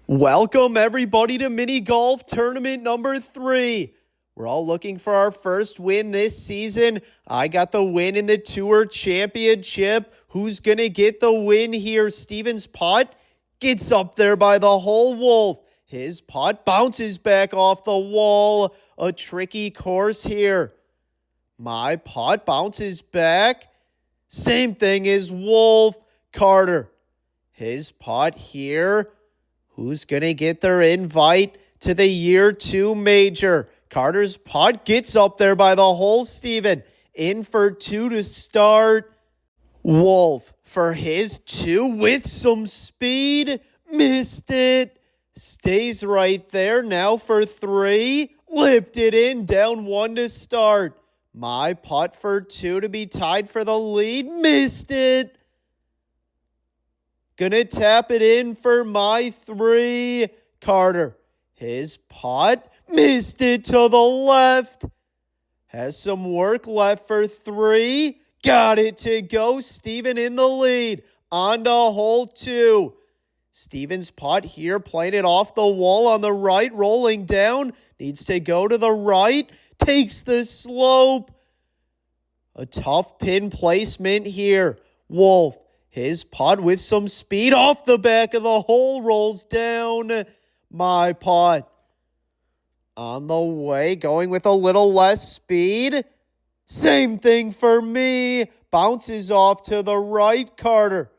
Welcome everybody to mini golf tournament number 3. We're all looking for our first win this season. I got the win in the Tour Championship. Who's going to get the win here? Steven's putt gets up there by the hole. Wolf. His putt bounces back off the wall. A tricky course here. My putt bounces back. Same thing as Wolf. Carter. His putt here. Who's going to get their invite to the Year 2 Major? Carter's putt gets up there by the hole. Steven in for 2 to start. Wolf for his 2 with some speed. Missed it. Stays right there. Now for 3. Lipped it in. Down 1 to start. My putt for 2 to be tied for the lead. Missed it. Gonna tap it in for my 3. Carter. His putt. Missed it to the left. Has some work left for 3. Got it to go. Steven in the lead. On to hole 2. Steven's putt here. Playing it off the wall on the right. Rolling down. Needs to go to the right. Takes the slope. A tough pin placement here. Wolf. His putt with some speed off the back of the hole rolls down. My putt. On the way, going with a little less speed. Same thing for me. Bounces off to the right, Carter.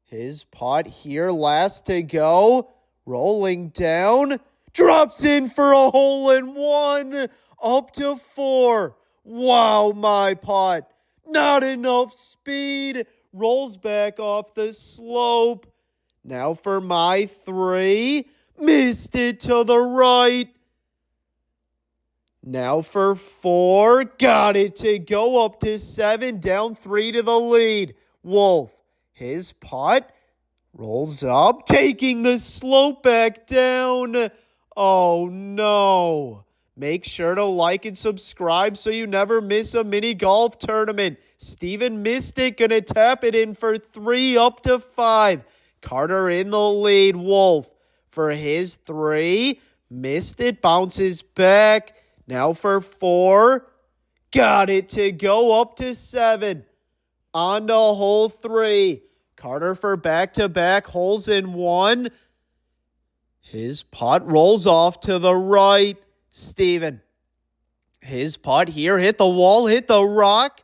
His putt here, last to go. Rolling down. Drops in for a hole-in-one. Up to 4. Wow, my putt. Not enough speed. Rolls back off the slope. Now for my 3. Missed it to the right. Now for 4. Got it to go up to 7. Down 3 to the lead. Wolf. His putt. Rolls up. Taking the slope back down. Oh no. Make sure to like and subscribe so you never miss a mini golf tournament. Steven missed it. Gonna tap it in for 3 up to 5. Carter in the lead. Wolf for his 3. Missed it. Bounces back. Now for 4. Got it to go up to 7. On to hole 3. Carter for back-to-back holes in 1. His putt rolls off to the right. Steven. His putt here. Hit the wall. Hit the rock.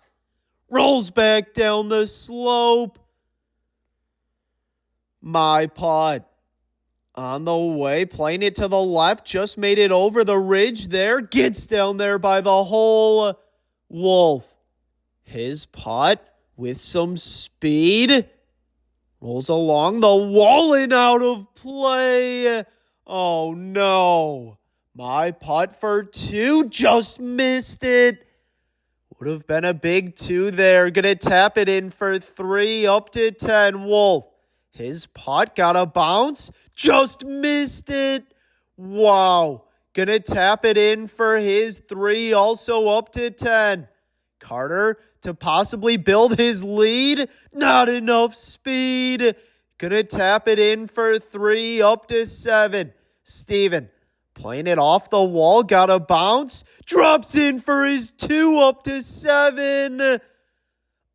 Rolls back down the slope. My putt. On the way. Playing it to the left. Just made it over the ridge there. Gets down there by the hole. Wolf. His putt with some speed. Rolls along the wall and out of play. Oh no. My putt for 2. Just missed it. Would have been a big 2 there. Gonna tap it in for 3 up to 10. Wolf. His putt got a bounce. Just missed it. Wow. Gonna tap it in for his 3 also up to 10. Carter to possibly build his lead. Not enough speed. Gonna tap it in for 3 up to 7. Steven. Playing it off the wall, got a bounce, drops in for his 2 up to 7.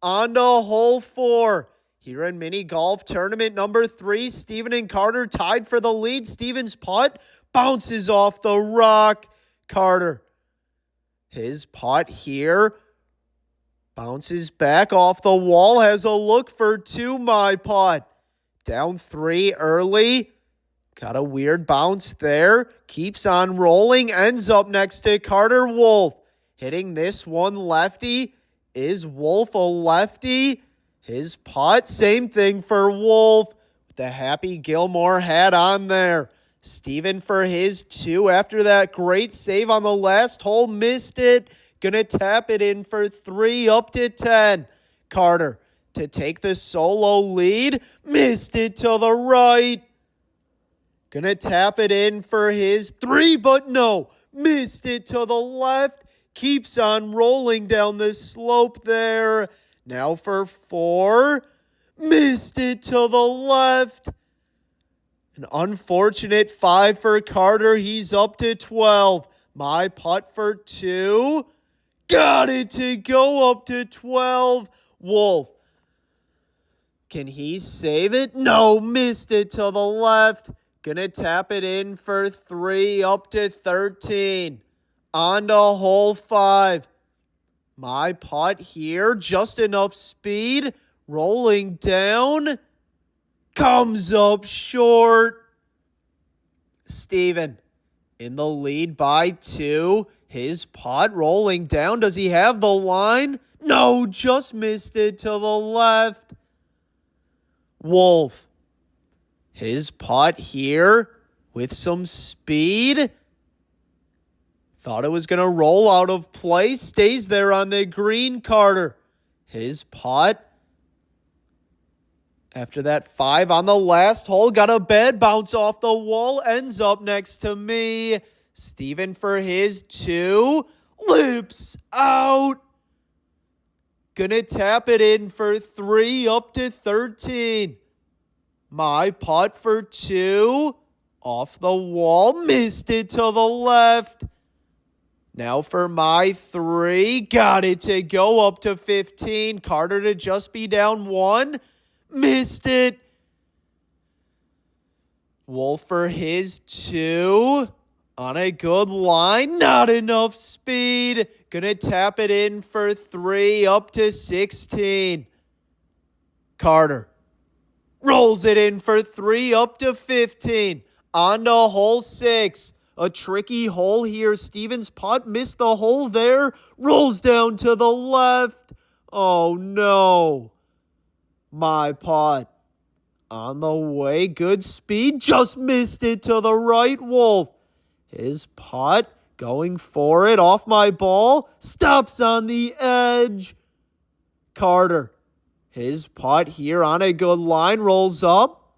On to hole 4. Here in mini golf tournament number 3, Steven and Carter tied for the lead. Steven's putt bounces off the rock. Carter. His putt here bounces back off the wall, has a look for 2. My putt. Down 3 early. Got a weird bounce there. Keeps on rolling. Ends up next to Carter. Wolf. Hitting this one lefty. Is Wolf a lefty? His putt. Same thing for Wolf. With the Happy Gilmore hat on there. Steven for his 2 after that great save on the last hole. Missed it. Gonna tap it in for 3 up to 10. Carter to take the solo lead. Missed it to the right. Gonna tap it in for his 3, but no. Missed it to the left. Keeps on rolling down the slope there. Now for 4. Missed it to the left. An unfortunate 5 for Carter. He's up to 12. My putt for 2. Got it to go up to 12. Wolf. Can he save it? No, missed it to the left. Gonna tap it in for 3, up to 13. On to hole 5. My putt here, just enough speed. Rolling down. Comes up short. Steven in the lead by 2. His putt rolling down. Does he have the line? No, just missed it to the left. Wolf. His putt here with some speed. Thought it was going to roll out of play. Stays there on the green, Carter. His putt. After that 5 on the last hole, got a bad bounce off the wall, ends up next to me. Steven for his 2, lips out. Gonna tap it in for 3, up to 13. My putt for 2, off the wall, missed it to the left. Now for my 3, got it to go up to 15. Carter to just be down 1. Missed it. Wolf for his 2. On a good line. Not enough speed. Gonna tap it in for 3. Up to 16. Carter rolls it in for 3. Up to 15. On to hole 6. A tricky hole here. Steven's putt missed the hole there. Rolls down to the left. Oh no. My putt on the way. Good speed. Just missed it to the right. Wolf. His putt going for it. Off my ball. Stops on the edge. Carter. His putt here on a good line. Rolls up.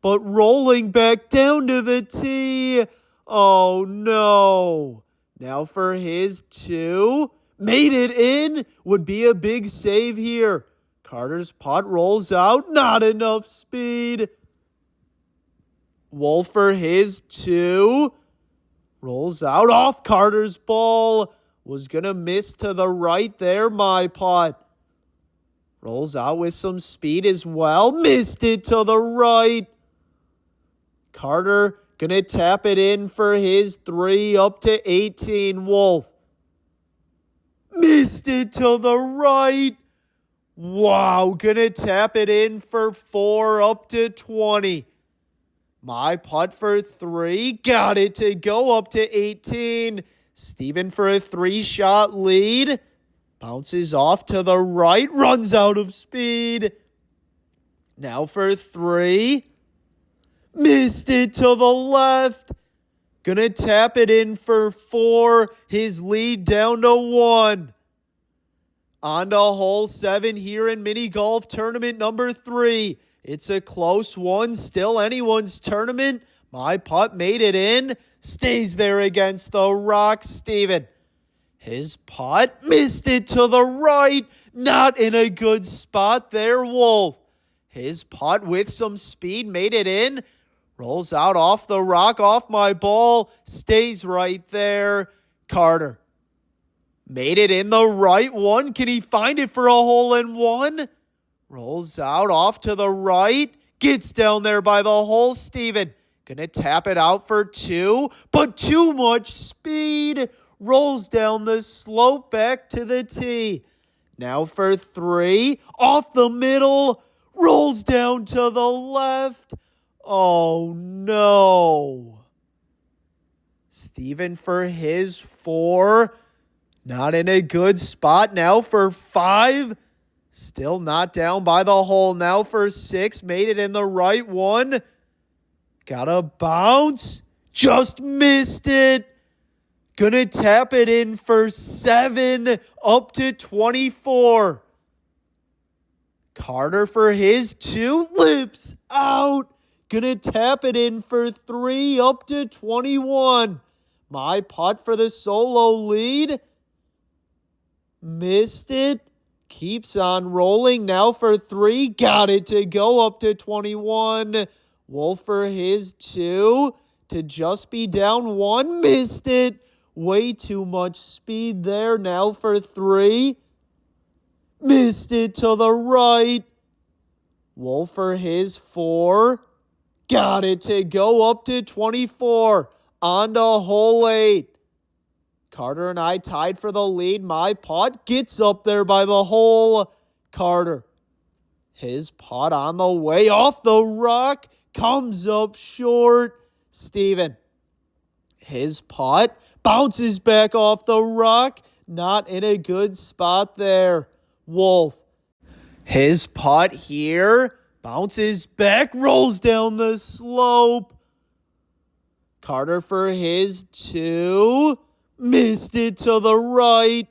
But rolling back down to the tee. Oh no. Now for his 2. Made it in. Would be a big save here. Carter's putt rolls out. Not enough speed. Wolf for his 2. Rolls out off Carter's ball. Was going to miss to the right there. My putt. Rolls out with some speed as well. Missed it to the right. Carter going to tap it in for his 3. Up to 18. Wolf. Missed it to the right. Wow, gonna tap it in for 4, up to 20. My putt for 3, got it to go up to 18. Steven for a 3-shot lead. Bounces off to the right, runs out of speed. Now for 3. Missed it to the left. Gonna tap it in for 4. His lead down to 1. On to hole 7 here in mini golf tournament number 3. It's a close one, still anyone's tournament. My putt made it in, stays there against the rock. Steven. His putt missed it to the right, not in a good spot there. Wolf. His putt with some speed made it in, rolls out off the rock, off my ball, stays right there. Carter. Made it in the right one. Can he find it for a hole-in-one? Rolls out off to the right. Gets down there by the hole. Steven gonna tap it out for 2, but too much speed. Rolls down the slope back to the tee. Now for 3. Off the middle. Rolls down to the left. Oh no. Steven for his 4. Not in a good spot. Now for 5. Still not down by the hole. Now for 6. Made it in the right one. Got a bounce. Just missed it. Gonna tap it in for 7. Up to 24. Carter for his 2. Lips out. Gonna tap it in for 3. Up to 21. My putt for the solo lead. Missed it. Keeps on rolling. Now for 3. Got it to go up to 21. Wolf for his 2 to just be down 1. Missed it. Way too much speed there. Now for 3. Missed it to the right. Wolf for his 4. Got it to go up to 24. On to hole 8. Carter and I tied for the lead. My putt gets up there by the hole. Carter. His putt on the way off the rock. Comes up short. Steven. His putt bounces back off the rock. Not in a good spot there. Wolf. His putt here. Bounces back. Rolls down the slope. Carter for his 2. Missed it to the right.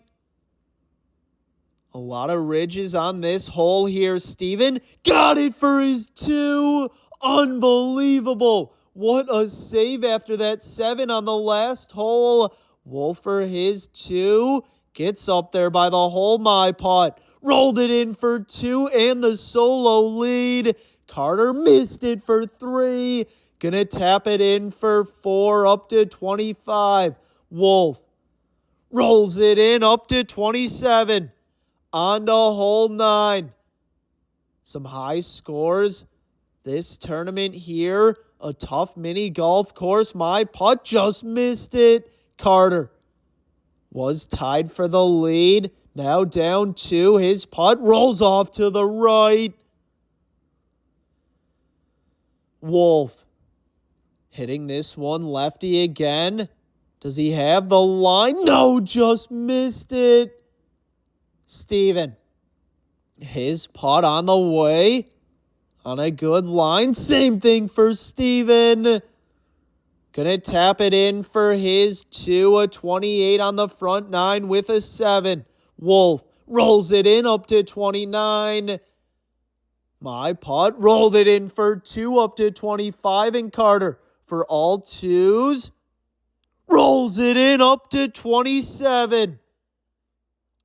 A lot of ridges on this hole here. Steven got it for his 2. Unbelievable. What a save after that 7 on the last hole. Wolf for his 2. Gets up there by the hole. My putt. Rolled it in for 2 and the solo lead. Carter missed it for 3. Gonna tap it in for 4 up to 25. Wolf rolls it in up to 27. On to hole 9. Some high scores this tournament here. A tough mini golf course. My putt just missed it. Carter was tied for the lead. Now down 2. His putt rolls off to the right. Wolf hitting this one lefty again. Does he have the line? No, just missed it. Steven. His putt on the way. On a good line. Same thing for Steven. Gonna tap it in for his 2. A 28 on the front 9 with a 7. Wolf rolls it in up to 29. My putt rolled it in for 2 up to 25. And Carter for all 2s. Rolls it in up to 27.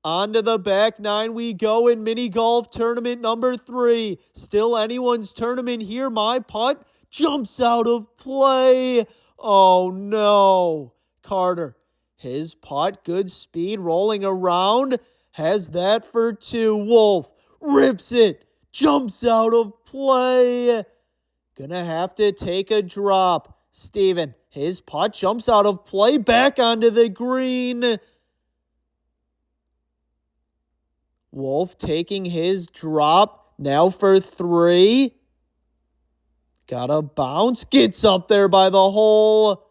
On to the back 9 we go in mini golf tournament number 3. Still anyone's tournament here. My putt jumps out of play. Oh no. Carter. His putt, good speed, rolling around. Has that for 2. Wolf rips it. Jumps out of play. Gonna have to take a drop. Steven. His putt jumps out of play. Back onto the green. Wolf taking his drop. Now for 3. Gotta bounce. Gets up there by the hole.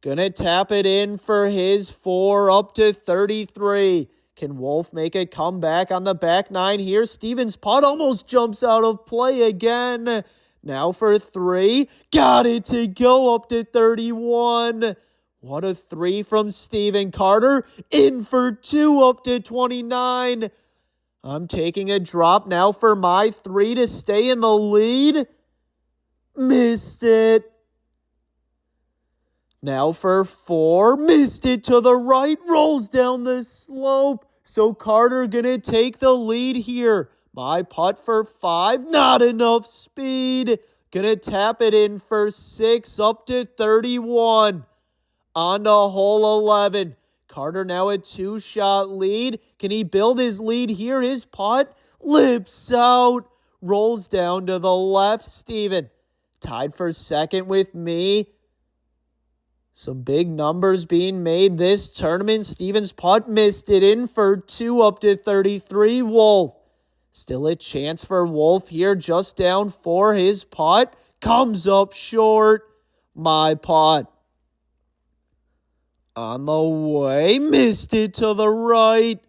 Gonna tap it in for his 4 up to 33. Can Wolf make a comeback on the back 9 here? Steven's putt almost jumps out of play again. Now for 3. Got it to go up to 31. What a 3 from Steven. Carter in for 2 up to 29. I'm taking a drop now for my 3 to stay in the lead. Missed it. Now for 4. Missed it to the right. Rolls down the slope. So Carter gonna take the lead here. My putt for 5. Not enough speed. Gonna tap it in for 6 up to 31. On to hole 11. Carter now a 2-shot lead. Can he build his lead here? His putt lips out. Rolls down to the left. Steven tied for second with me. Some big numbers being made this tournament. Steven's putt missed it in for 2 up to 33. Wolf. Still a chance for Wolf here. Just down 4. His putt comes up short. My putt. On the way. Missed it to the right.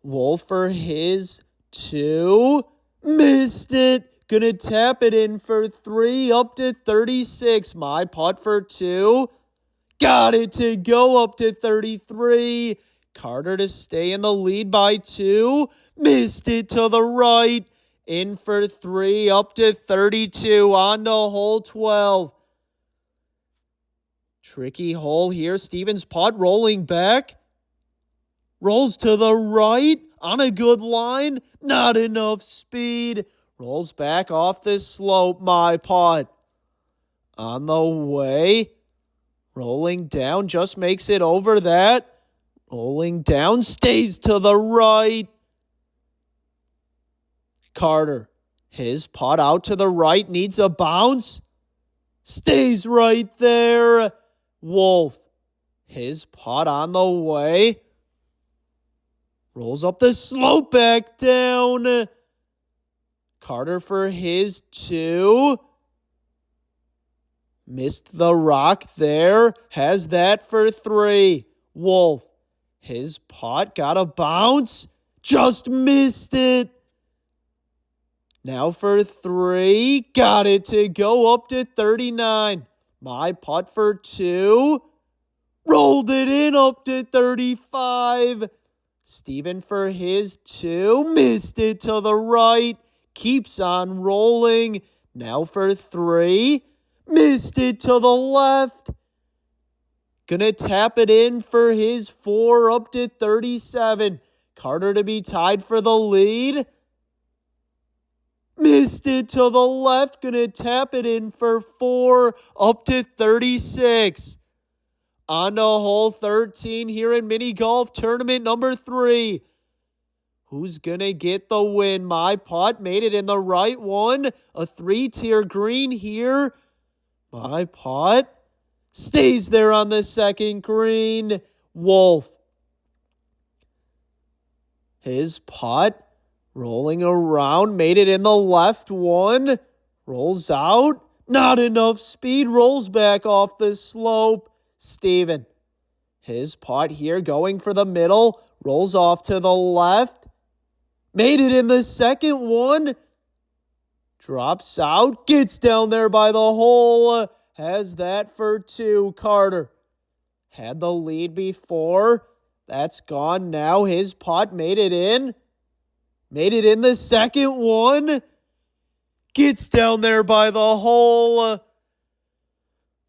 Wolf for his 2. Missed it. Gonna tap it in for 3 up to 36. My putt for 2. Got it to go up to 33. Carter to stay in the lead by 2. Missed it to the right. In for 3 up to 32. On to hole 12. Tricky hole here. Steven's putt rolling back. Rolls to the right. On a good line. Not enough speed. Rolls back off the slope, my putt. On the way. Rolling down, just makes it over that. Rolling down, stays to the right. Carter, his putt out to the right, needs a bounce. Stays right there. Wolf, his putt on the way. Rolls up the slope back down. Carter for his 2. Missed the rock there. Has that for 3. Wolf, his putt got a bounce. Just missed it. Now for 3. Got it to go up to 39. My putt for 2. Rolled it in up to 35. Steven for his 2. Missed it to the right. Keeps on rolling. Now for 3. Missed it to the left. Gonna tap it in for his 4 up to 37. Carter to be tied for the lead. Missed it to the left. Gonna tap it in for 4 up to 36. On to hole 13 here in mini golf tournament number 3. Who's gonna get the win? My putt made it in the right one. A 3-tier green here. My putt stays there on the second green. Wolf, his putt rolling around, made it in the left one. Rolls out, not enough speed, rolls back off the slope. Steven, his putt here going for the middle, rolls off to the left. Made it in the second one. Drops out, gets down there by the hole. Has that for 2. Carter had the lead before. That's gone now. His putt made it in. Made it in the second one. Gets down there by the hole.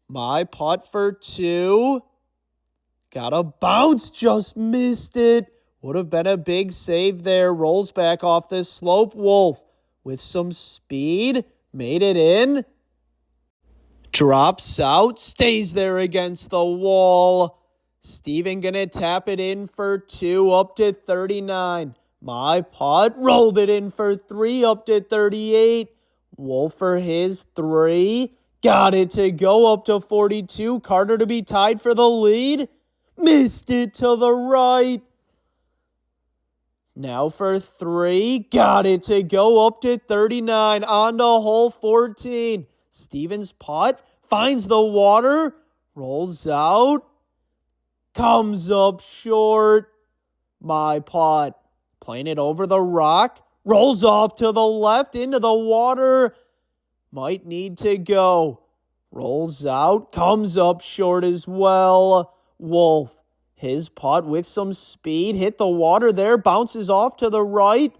My putt for 2. Got a bounce, just missed it. Would have been a big save there. Rolls back off this slope. Wolf with some speed. Made it in. Drops out. Stays there against the wall. Steven gonna tap it in for 2 up to 39. My putt rolled it in for 3 up to 38. Wolf for his 3. Got it to go up to 42. Carter to be tied for the lead. Missed it to the right. Now for 3. Got it to go up to 39. On to hole 14. Steven's putt finds the water. Rolls out. Comes up short. My putt. Playing it over the rock. Rolls off to the left into the water. Might need to go. Rolls out. Comes up short as well. Wolf. His putt with some speed. Hit the water there. Bounces off to the right.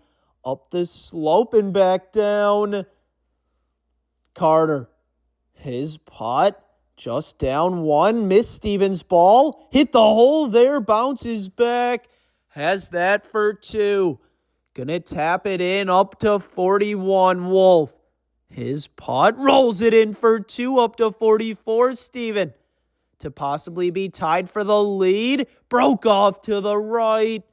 Up the slope and back down. Carter. His putt. Just down 1. Missed Steven's ball. Hit the hole there. Bounces back. Has that for 2. Gonna tap it in up to 41. Wolf. His putt rolls it in for 2 up to 44. Steven to possibly be tied for the lead. Broke off to the right.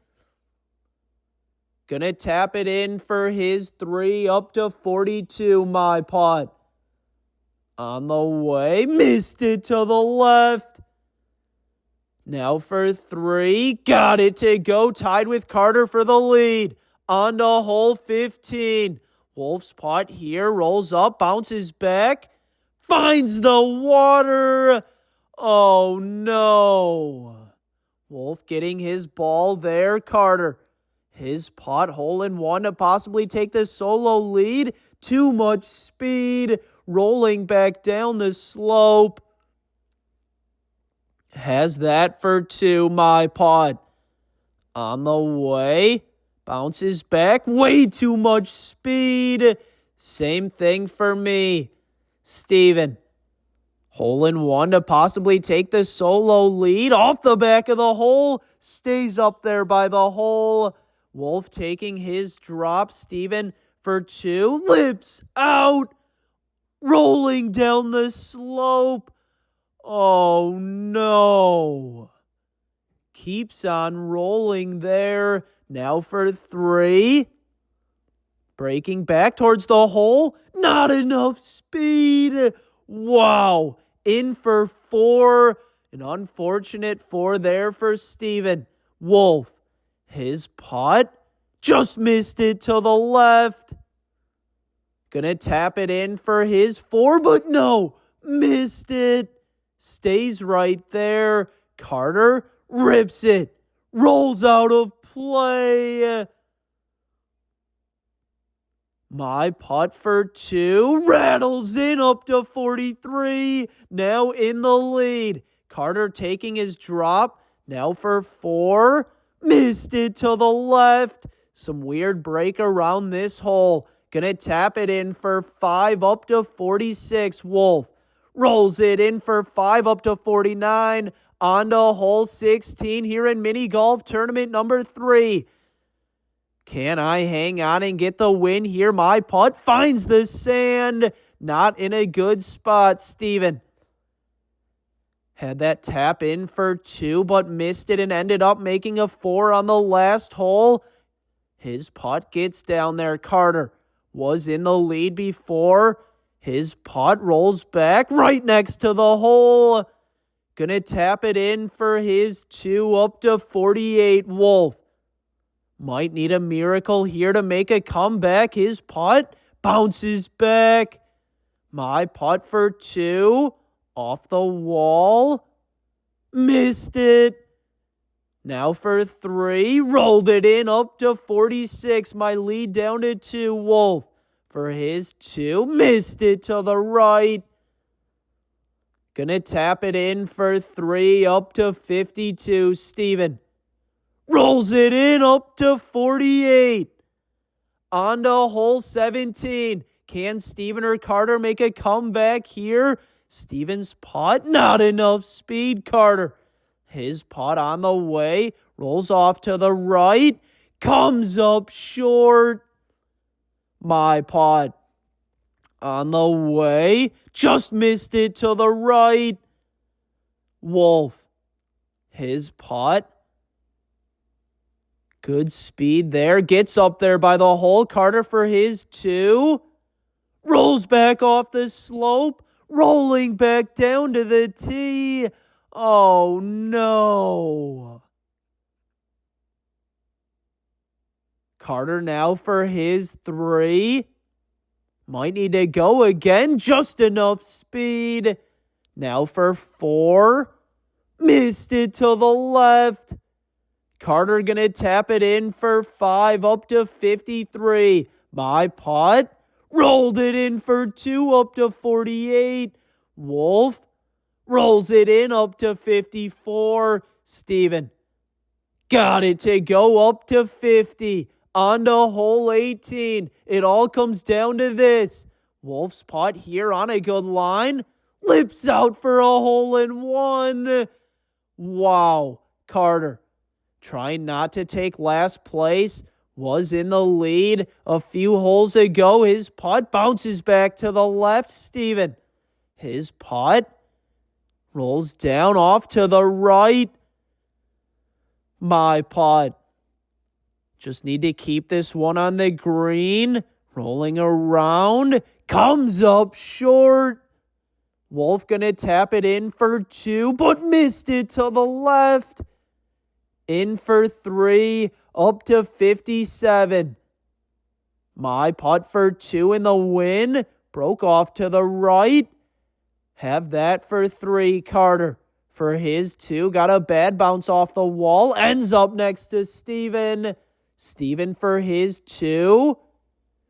Gonna tap it in for his 3 up to 42. My putt. On the way. Missed it to the left. Now for 3. Got it to go. Tied with Carter for the lead. On to hole 15. Wolf's putt here. Rolls up. Bounces back. Finds the water. Oh no. Wolf getting his ball there. Carter. His putt. Hole in one to possibly take the solo lead. Too much speed. Rolling back down the slope. Has that for 2. My putt. On the way. Bounces back. Way too much speed. Same thing for me. Steven. Hole in one to possibly take the solo lead. Off the back of the hole. Stays up there by the hole. Wolf taking his drop. Steven for 2. Lips out. Rolling down the slope. Oh, no. Keeps on rolling there. Now for 3. Breaking back towards the hole. Not enough speed. Wow. In for 4. An unfortunate 4 there for Steven. Wolf. His putt. Just missed it to the left. Gonna tap it in for his 4, but no. Missed it. Stays right there. Carter rips it. Rolls out of play. My putt for 2 rattles in up to 43. Now in the lead. Carter taking his drop. Now for 4. Missed it to the left. Some weird break around this hole. Gonna tap it in for 5 up to 46. Wolf rolls it in for 5 up to 49. On to hole 16 here in mini golf tournament number 3. Can I hang on and get the win here? My putt finds the sand. Not in a good spot, Steven. Had that tap in for 2, but missed it and ended up making a 4 on the last hole. His putt gets down there. Carter was in the lead before. His putt rolls back right next to the hole. Gonna tap it in for his 2 up to 48. Wolf might need a miracle here to make a comeback. His putt bounces back. My putt for 2. Off the wall. Missed it. Now for 3. Rolled it in up to 46. My lead down to 2. Wolf for his 2. Missed it to the right. Gonna tap it in for 3 up to 52. Steven rolls it in up to 48. On to hole 17. Can Steven or Carter make a comeback here? Steven's putt, not enough speed. Carter, his putt on the way. Rolls off to the right. Comes up short. My putt on the way. Just missed it to the right. Wolf, his putt. Good speed there. Gets up there by the hole. Carter for his 2. Rolls back off the slope. Rolling back down to the tee. Oh, no. Carter now for his 3. Might need to go again. Just enough speed. Now for 4. Missed it to the left. Carter gonna tap it in for 5 up to 53. My putt. Rolled it in for 2 up to 48. Wolf rolls it in up to 54. Steven got it to go up to 50. On to hole 18. It all comes down to this. Wolf's putt here on a good line. Lips out for a hole-in-one. Wow. Carter trying not to take last place. Was in the lead a few holes ago. His putt bounces back to the left. Steven, his putt rolls down off to the right. My putt. Just need to keep this one on the green. Rolling around. Comes up short. Wolf gonna tap it in for 2, but missed it to the left. In for 3, up to 57. My putt for 2 in the win. Broke off to the right. Have that for 3. Carter for his 2. Got a bad bounce off the wall. Ends up next to Steven. Steven for his 2.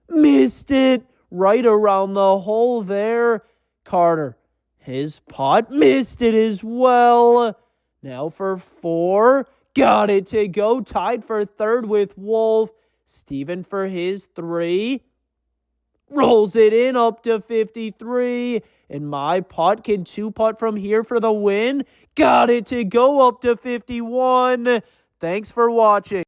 Missed it. Right around the hole there. Carter, his putt. Missed it as well. Now for 4. Got it to go. Tied for 3rd with Wolf. Steven for his 3. Rolls it in up to 53. And my putt can 2-putt from here for the win. Got it to go up to 51. Thanks for watching.